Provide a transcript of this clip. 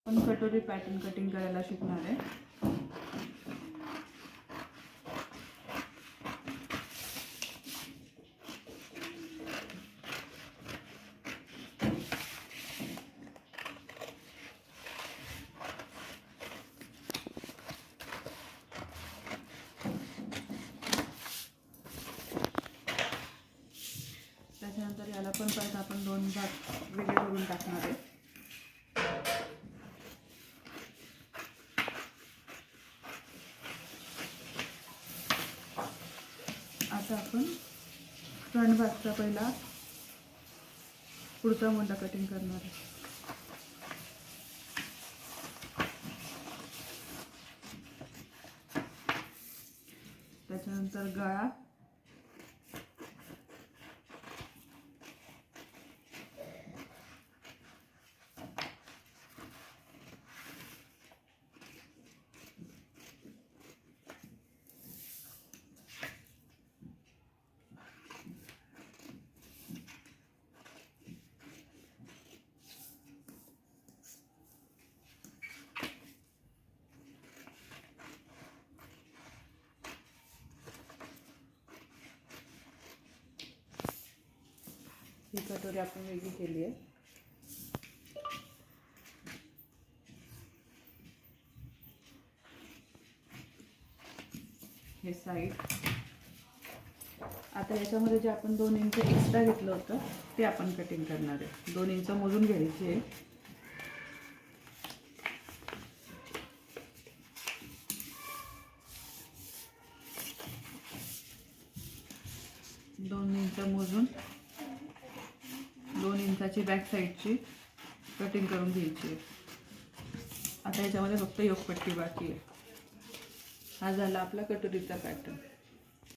पण कटोरी pattern cutting करायला शिकणार आहे. त्याच्यानंतर याला पण परत आपण 2 भाग वेगळे करून टाकणार आहे. आता आपण फ्रंट भागचा पहिला पुढचा मोंडा कटिंग करणार आहे. त्याच्यानंतर गळा, ही कटोरी आपण वेगळी केली आहे. हे साईड. आता याच्यामध्ये जे आपण 2 इंच एक्स्ट्रा घेतलं होतं ते आपण कटिंग करणार आहे. 2 इंच मोजून घ्यायची आहे. दोन इंच मोजून 2 इंचाची बॅक साईडची कटिंग करून घ्यायची आहे. आता याच्यामध्ये फक्त योकपट्टी बाकी आहे. हा झाला आपला कटोरीचा पॅटर्न.